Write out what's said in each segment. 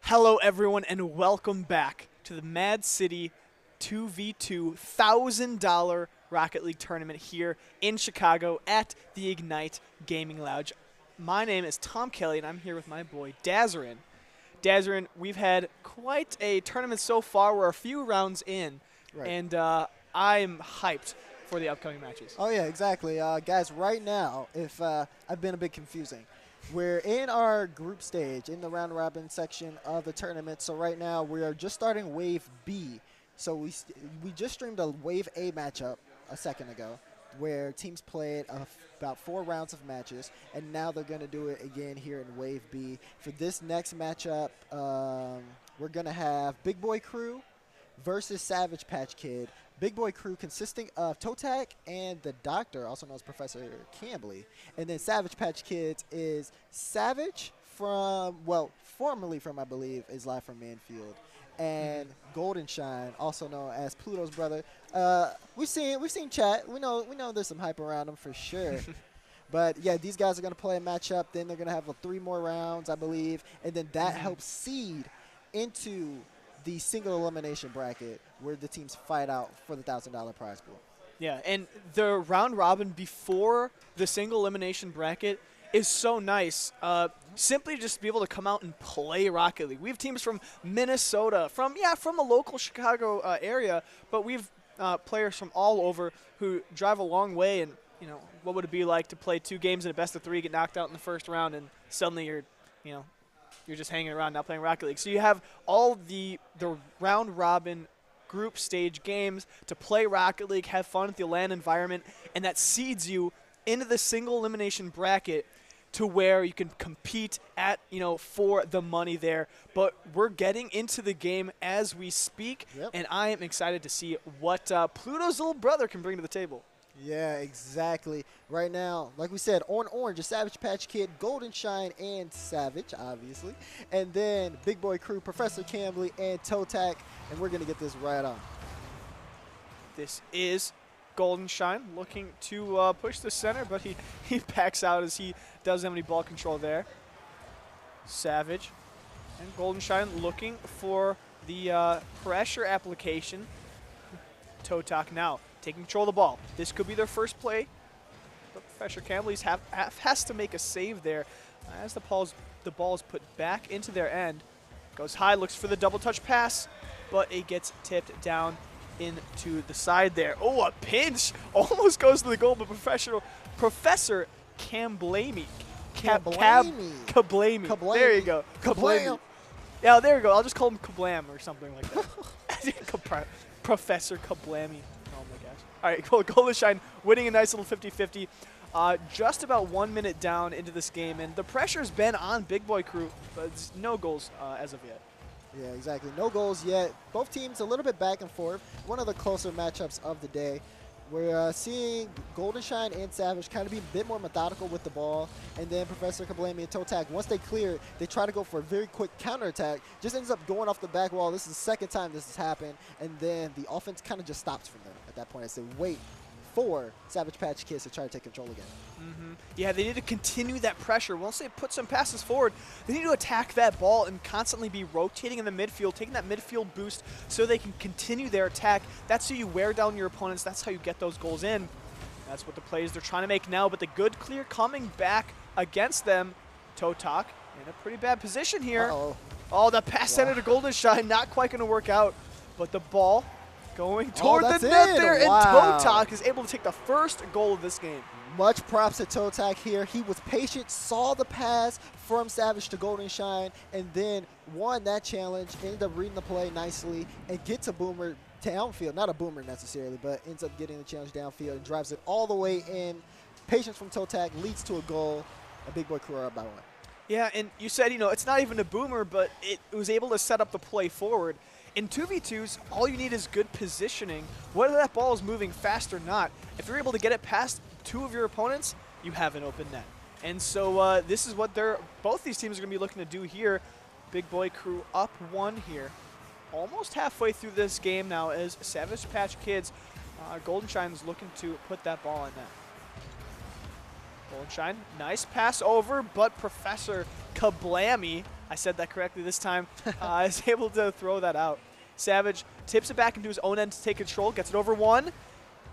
Hello, everyone, and welcome back to the Mad City 2v2 $1,000 Rocket League tournament here in Chicago at the Ignite Gaming Lounge. My name is Tom Kelly, and I'm here with my boy Dazarin. Dazarin, we've had quite a tournament so far. We're a few rounds in, and I'm hyped for the upcoming matches. Oh, yeah, exactly. Guys, right now, if I've been a bit confusing. We're in our group stage, in the round-robin section of the tournament. So right now, we are just starting Wave B. So we just streamed a Wave A matchup a second ago where teams played about 4 rounds of matches, and now they're going to do it again here in Wave B. For this next matchup, we're going to have Big Boy Crew versus Savage Patch Kid. Big Boy Crew consisting of Totak and the Doctor, also known as Professor Cambley. And then Savage Patch Kids is Savage from, well, formerly from, I believe, is live from Manfield. And Golden Shine, also known as Pluto's brother. We've seen chat. We know there's some hype around him for sure. But, yeah, these guys are going to play a matchup. Then they're going to have 3 more rounds, I believe. And then that helps seed into the single elimination bracket where the teams fight out for the $1,000 prize pool. Yeah, and the round robin before the single elimination bracket is so nice. Simply just be able to come out and play Rocket League. We have teams from Minnesota, from the local Chicago area, but we've players from all over who drive a long way. And what would it be like to play 2 games in a best of 3, get knocked out in the first round, and suddenly you're just hanging around not playing Rocket League. So you have all the round robin group stage games to play Rocket League, have fun at the LAN environment, and that seeds you into the single elimination bracket to where you can compete at, for the money there. But we're getting into the game as we speak, and I am excited to see what Pluto's little brother can bring to the table. Yeah, exactly. Right now, like we said, on orange is Savage Patch Kid, Golden Shine, and Savage, obviously. And then Big Boy Crew, Professor Cambley, and Totak. And we're going to get this right on. This is Golden Shine looking to push the center, but he backs out as he doesn't have any ball control there. Savage and Golden Shine looking for the pressure application. Totak now taking control of the ball. This could be their first play, but Professor Cambley has to make a save there as the ball is put back into their end. Goes high, looks for the double touch pass, but it gets tipped down into the side there. Oh, a pinch! Almost goes to the goal, but Professor Cambley. Kablamy. There you go. Kablam. Yeah, there you go. I'll just call him Kablam or something like that. Professor Kablamy. Oh my gosh. All right, cool. Golden Shine winning a nice little 50-50. Just about 1 minute down into this game, and the pressure's been on Big Boy Crew, but it's no goals as of yet. Yeah, exactly. No goals yet. Both teams a little bit back and forth. One of the closer matchups of the day. We're seeing Golden Shine and Savage kind of be a bit more methodical with the ball. And then Professor Kablamy and Totak, once they clear it, they try to go for a very quick counterattack. Just ends up going off the back wall. This is the second time this has happened. And then the offense kind of just stops from there at that point. As they wait for Savage Patch Kids to try to take control again. Yeah, they need to continue that pressure. Once they put some passes forward, they need to attack that ball and constantly be rotating in the midfield, taking that midfield boost so they can continue their attack. That's how you wear down your opponents. That's how you get those goals in. That's what the plays they're trying to make now, but the good clear coming back against them. Totak in a pretty bad position here. Oh, the pass center to Golden Shine, not quite going to work out, but the ball going toward the net there, and Totak is able to take the first goal of this game. Much props to Totak here. He was patient, saw the pass from Savage to Golden Shine, and then won that challenge, ended up reading the play nicely, and gets a boomer downfield. Not a boomer necessarily, but ends up getting the challenge downfield and drives it all the way in. Patience from Totak leads to a goal. A Big Boy Crew are up by 1. Yeah, and you said, it's not even a boomer, but it was able to set up the play forward. In 2v2s, all you need is good positioning. Whether that ball is moving fast or not, if you're able to get it past 2 of your opponents, you have an open net. And so this is what both these teams are going to be looking to do here. Big Boy Crew up 1 here. Almost halfway through this game now as Savage Patch Kids, Golden Shine is looking to put that ball in net. Golden Shine, nice pass over, but Professor Kablamy I said that correctly this time. Is able to throw that out. Savage tips it back into his own end to take control, gets it over one.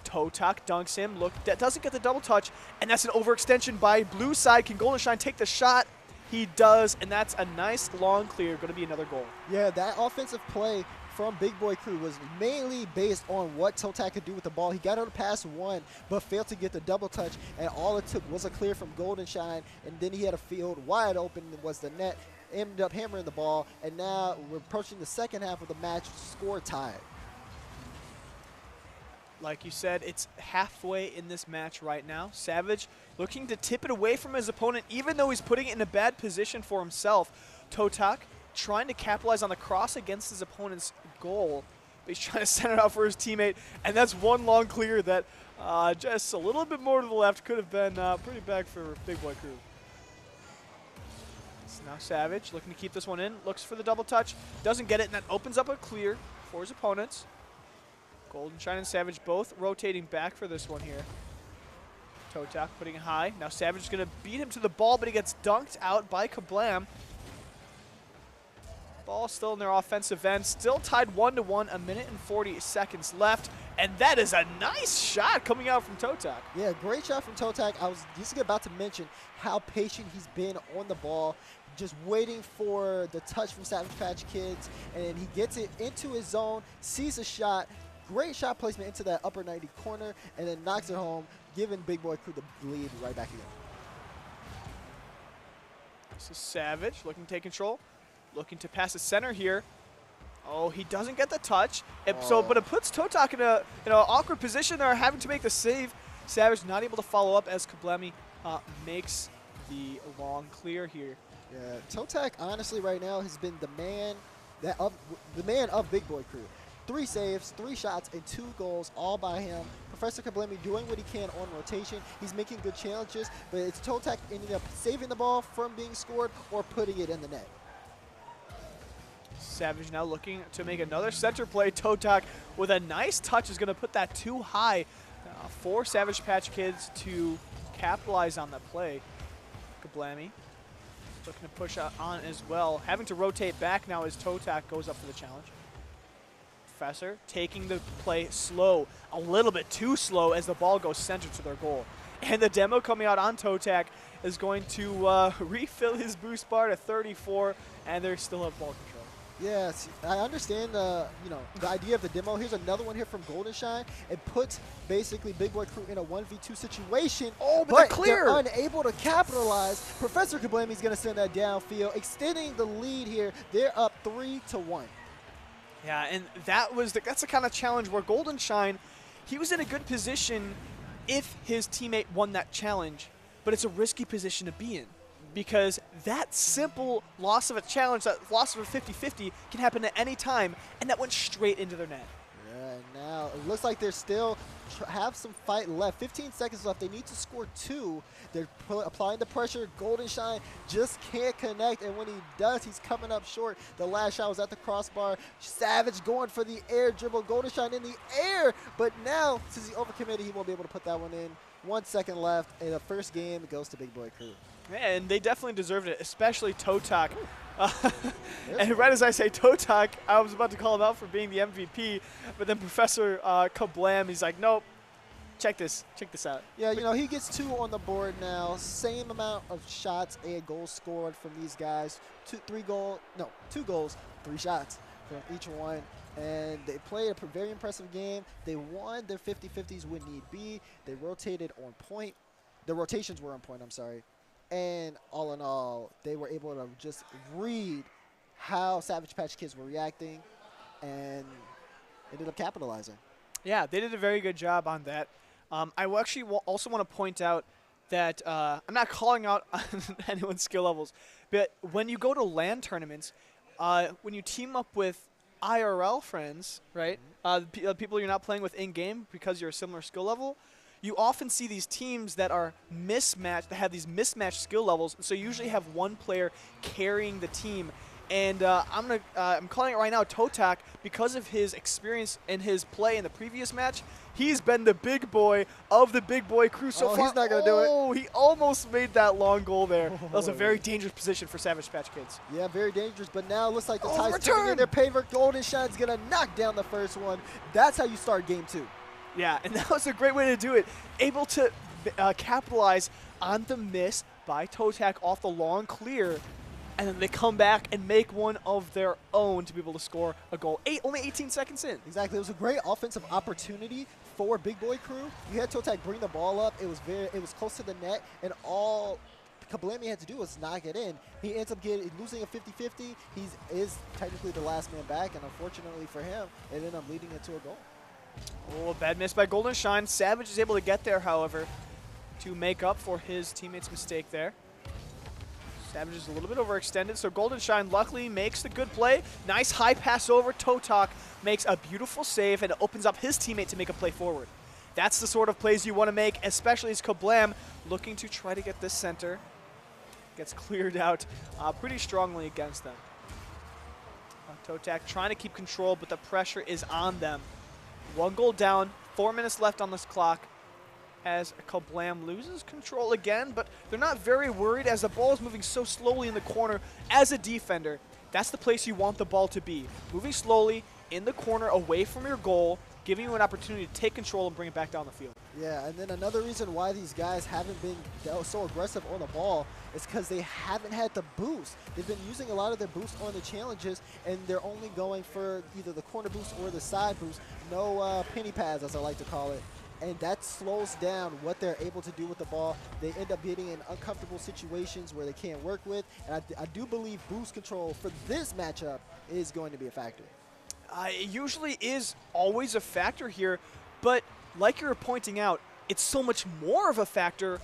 Totak dunks him, doesn't get the double touch, and that's an overextension by blue side. Can Goldenshine take the shot? He does, and that's a nice long clear, going to be another goal. Yeah, that offensive play from Big Boy Crew was mainly based on what Totak could do with the ball. He got on pass one, but failed to get the double touch, and all it took was a clear from Goldenshine, and then he had a field wide open was the net, ended up hammering the ball, and now we're approaching the second half of the match, score tied. Like you said, it's halfway in this match right now. Savage looking to tip it away from his opponent, even though he's putting it in a bad position for himself. Totak trying to capitalize on the cross against his opponent's goal, but he's trying to send it out for his teammate, and that's one long clear that just a little bit more to the left could have been pretty bad for Big Boy Crew. It's now Savage looking to keep this one in, looks for the double touch, doesn't get it, and that opens up a clear for his opponents. Goldenshine and Savage both rotating back for this one here. Totak putting it high. Now Savage is going to beat him to the ball, but he gets dunked out by Kablam. Ball still in their offensive end. Still tied 1-1, a minute and 40 seconds left. And that is a nice shot coming out from Totak. Yeah, great shot from Totak. I was just about to mention how patient he's been on the ball, just waiting for the touch from Savage Patch Kids. And he gets it into his zone, sees a shot. Great shot placement into that upper 90 corner, and then knocks it home, giving Big Boy Crew the lead right back again. This is Savage looking to take control, looking to pass the center here. Oh, he doesn't get the touch. But it puts Totak in an awkward position there, having to make the save. Savage not able to follow up as Kablemi makes the long clear here. Yeah, Totak honestly right now has been the man of Big Boy Crew. 3 saves, 3 shots, and 2 goals, all by him. Professor Kablemi doing what he can on rotation. He's making good challenges, but it's Totak ending up saving the ball from being scored or putting it in the net. Savage now looking to make another center play. Totak with a nice touch is going to put that too high for Savage Patch Kids to capitalize on the play. Kablemi looking to push on as well. Having to rotate back now as Totak goes up for the challenge. Professor taking the play slow, a little bit too slow as the ball goes center to their goal. And the demo coming out on Totak is going to refill his boost bar to 34, and they still have ball control. Yes, I understand the idea of the demo. Here's another one here from Goldenshine. It puts basically Big Boy Crew in a 1v2 situation. Oh, but they're unable to capitalize. Professor Kablemi is going to send that downfield, extending the lead here. They're up 3-1. Yeah, and that's the kind of challenge where Goldenshine, he was in a good position if his teammate won that challenge, but it's a risky position to be in because that simple loss of a challenge, that loss of a 50-50 can happen at any time, and that went straight into their net. Yeah, now it looks like they're still have some fight left. 15 seconds left. They need to score 2. They're applying the pressure. Goldenshine just can't connect, and when he does, he's coming up short. The last shot was at the crossbar. Savage going for the air dribble. Goldenshine in the air, but now, since he overcommitted, he won't be able to put that one in. 1 second left, and the first game goes to Big Boy Crew. And they definitely deserved it, especially Totak. And right as I say Totak, I was about to call him out for being the MVP, but then Professor Kablam, he's like, nope, check this out. Yeah, he gets 2 on the board now. Same amount of shots and goals scored from these guys. 2 goals, 3 shots from each one. And they played a very impressive game. They won their 50-50s when need be. They rotated on point. The rotations were on point, I'm sorry. And all in all, they were able to just read how Savage Patch Kids were reacting and ended up capitalizing. Yeah, they did a very good job on that. I actually also want to point out that I'm not calling out anyone's skill levels, but when you go to LAN tournaments, when you team up with IRL friends, right, people you're not playing with in-game because you're a similar skill level, you often see these teams that are mismatched, that have these mismatched skill levels, so you usually have one player carrying the team. And I'm calling it right now, Totak, because of his experience in his play in the previous match, he's been the big boy of the big boy crew so far. He's not going to do it. Oh, he almost made that long goal there. That was a very dangerous position for Savage Patch Kids. Yeah, very dangerous. But now it looks like the tie's turning in their favor. Golden Shine's going to knock down the first one. That's how you start game 2. Yeah, and that was a great way to do it. Able to capitalize on the miss by Totak off the long clear. And then they come back and make one of their own to be able to score a goal. Only 18 seconds in. Exactly. It was a great offensive opportunity for Big Boy Crew. You had Totak bring the ball up. It was close to the net, and all Kablami had to do was knock it in. He ends up losing a 50-50. He is technically the last man back, and unfortunately for him, it ended up leading it to a goal. Oh, a bad miss by Golden Shine. Savage is able to get there, however, to make up for his teammate's mistake there. Savage is a little bit overextended, so Golden Shine luckily makes the good play. Nice high pass over. Totak makes a beautiful save and opens up his teammate to make a play forward. That's the sort of plays you want to make, especially as Kablam looking to try to get this center. Gets cleared out pretty strongly against them. Totak trying to keep control, but the pressure is on them. 1 goal down, 4 minutes left on this clock, as Kablam loses control again, but they're not very worried as the ball is moving so slowly in the corner. As a defender, that's the place you want the ball to be. Moving slowly in the corner away from your goal, giving you an opportunity to take control and bring it back down the field. Yeah, and then another reason why these guys haven't been so aggressive on the ball is because they haven't had the boost. They've been using a lot of their boost on the challenges, and they're only going for either the corner boost or the side boost. No penny pads, as I like to call it. And that slows down what they're able to do with the ball. They end up getting in uncomfortable situations where they can't work with. And I do believe boost control for this matchup is going to be a factor. It usually is always a factor here, but like you were pointing out, it's so much more of a factor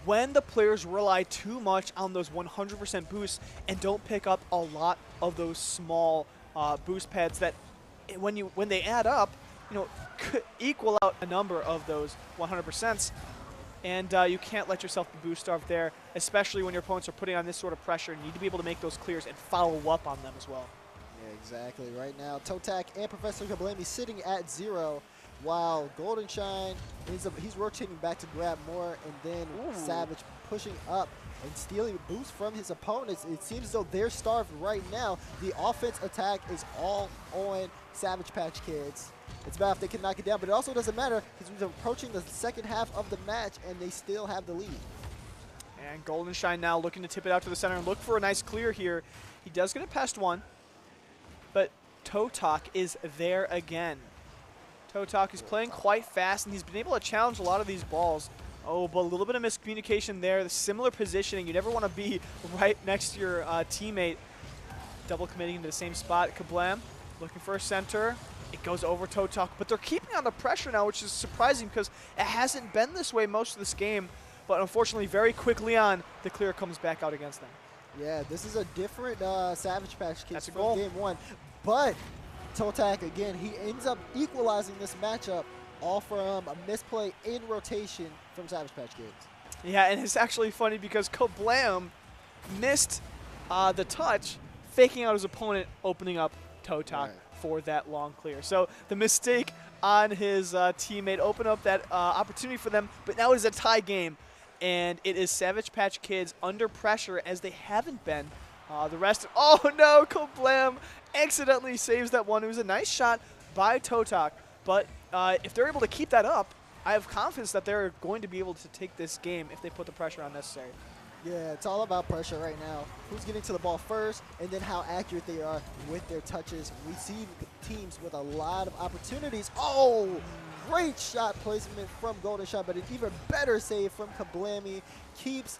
when the players rely too much on those 100% boosts and don't pick up a lot of those small boost pads that when they add up, could equal out a number of those 100%s, and you can't let yourself be boost starved there, especially when your opponents are putting on this sort of pressure. You need to be able to make those clears and follow up on them as well. Yeah, exactly. Right now, Totak and Professor Kablami sitting at 0, while Golden Shine he's rotating back to grab more, and then Savage pushing up and stealing boost from his opponents. It seems as though they're starved right now. The offense attack is all on Savage Patch Kids. It's bad if they can knock it down, but it also doesn't matter because we're approaching the second half of the match, and they still have the lead. And Golden Shine now looking to tip it out to the center and look for a nice clear here. He does get it past one, but Totak is there again. Totak is playing quite fast, and he's been able to challenge a lot of these balls. Oh, but a little bit of miscommunication there. The similar positioning. You never want to be right next to your teammate. Double committing into the same spot. Kablam looking for a center. It goes over Totak, but they're keeping on the pressure now, which is surprising because it hasn't been this way most of this game. But unfortunately, very quickly on, the clear comes back out against them. Yeah, this is a different Savage Patch Kids from goal. game 1. But Totak, again, he ends up equalizing this matchup all from a misplay in rotation from Savage Patch Kids. Yeah, and it's actually funny because Kablam missed the touch, faking out his opponent, opening up Totak for that long clear. So the mistake on his teammate opened up that opportunity for them, but now it is a tie game, and it is Savage Patch Kids under pressure as they haven't been. The rest, oh no, Kablam accidentally saves that one. It was a nice shot by Totak, but if they're able to keep that up, I have confidence that they're going to be able to take this game if they put the pressure on necessary. Yeah, it's all about pressure right now. Who's getting to the ball first, and then how accurate they are with their touches. We see teams with a lot of opportunities. Oh, great shot placement from Golden Shot, but an even better save from Kablami. Keeps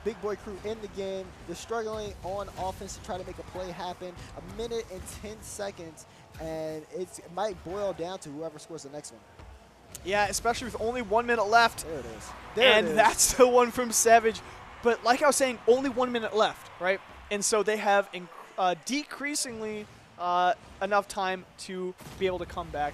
Big Boy Crew in the game. They're struggling on offense to try to make a play happen. 1 minute and 10 seconds, and it might boil down to whoever scores the next one. Yeah, especially with only 1 minute left. There it is. And that's the one from Savage. But like I was saying, only 1 minute left, right? And so they have decreasingly enough time to be able to come back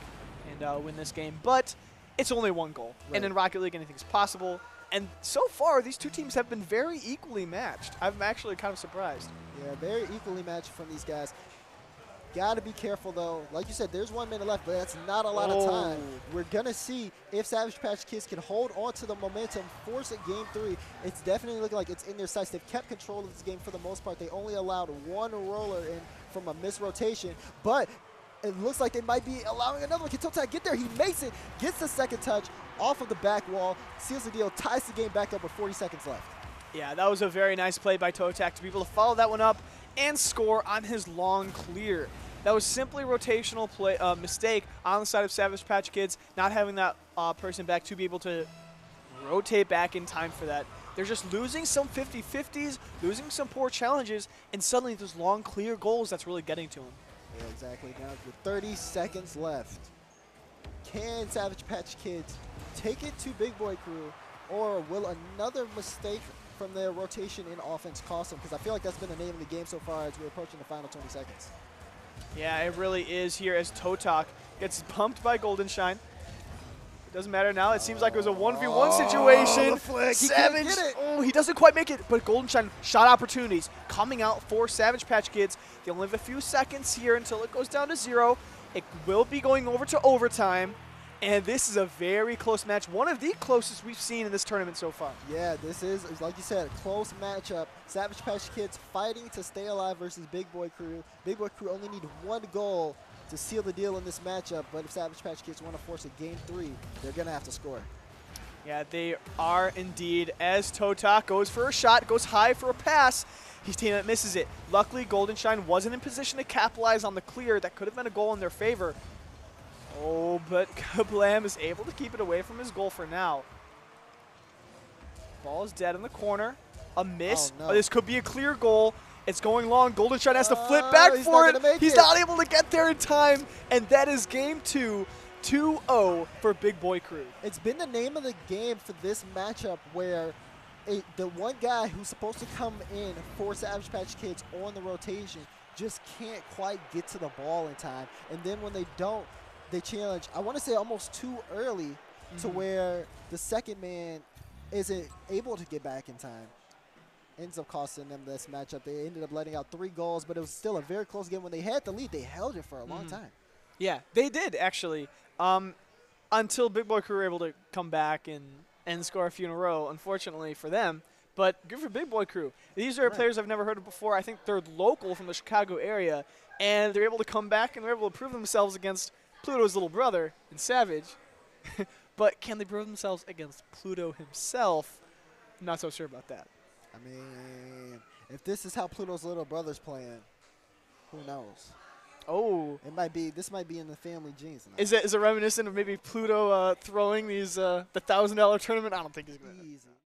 and win this game. But it's only 1 goal. Right. And in Rocket League, anything's possible. And so far, these two teams have been very equally matched. I'm actually kind of surprised. Yeah, very equally matched from these guys. Got to be careful, though. Like you said, there's 1 minute left, but that's not a lot of time. We're going to see if Savage Patch Kids can hold on to the momentum, force it game 3. It's definitely looking like it's in their sights. They've kept control of this game for the most part. They only allowed 1 roller in from a missed rotation, but it looks like they might be allowing another one. Can Totak get there? He makes it, gets the second touch off of the back wall, seals the deal, ties the game back up with 40 seconds left. Yeah, that was a very nice play by Totak to be able to follow that one up and score on his long clear. That was simply a rotational play mistake on the side of Savage Patch Kids, not having that person back to be able to rotate back in time for that. They're just losing some 50-50s, losing some poor challenges, and suddenly those long clear goals that's really getting to them. Yeah, exactly. Now with 30 seconds left, can Savage Patch Kids take it to Big Boy Crew, or will another mistake from their rotation in offense cost them? Because I feel like that's been the name of the game so far as we're approaching the final 20 seconds. Yeah, it really is here as Totak gets bumped by Goldenshine. It doesn't matter now. It seems like it was a 1v1 situation. The flick. Savage, he doesn't quite make it, but Goldenshine shot opportunities coming out for Savage Patch Kids. They only have a few seconds here until it goes down to 0. It will be going over to overtime. And this is a very close match, one of the closest we've seen in this tournament so far. Yeah, this is, like you said, a close matchup. Savage Patch Kids fighting to stay alive versus Big Boy Crew. Big Boy Crew only need 1 goal to seal the deal in this matchup, but if Savage Patch Kids want to force a game 3, they're going to have to score. Yeah, they are indeed, as Totak goes for a shot, goes high for a pass. His teammate misses it. Luckily, Goldenshine wasn't in position to capitalize on the clear. That could have been a goal in their favor. Oh, but Kablam is able to keep it away from his goal for now. Ball is dead in the corner. A miss. Oh, no. This could be a clear goal. It's going long. Goldenshine has to flip back for it. He's not able to get there in time. And that is game 2, 2-0 for Big Boy Crew. It's been the name of the game for this matchup where the one guy who's supposed to come in for Savage Patch Kids on the rotation just can't quite get to the ball in time. And then when they don't, they challenge, I want to say almost too early to where the second man isn't able to get back in time. Ends up costing them this matchup. They ended up letting out 3 goals, but it was still a very close game. When they had the lead, they held it for a long time. Yeah, they did, actually. Until Big Boy Crew were able to come back and score a few in a row, unfortunately for them. But good for Big Boy Crew. These are players I've never heard of before. I think they're local from the Chicago area, and they're able to come back and they're able to prove themselves against Pluto's little brother in Savage. But can they prove themselves against Pluto himself? I'm not so sure about that. I mean, if this is how Pluto's little brother's playing, who knows? Oh. This might be in the family genes. Is it reminiscent of maybe Pluto throwing these the $1,000 tournament? I don't think he's going to. Easy.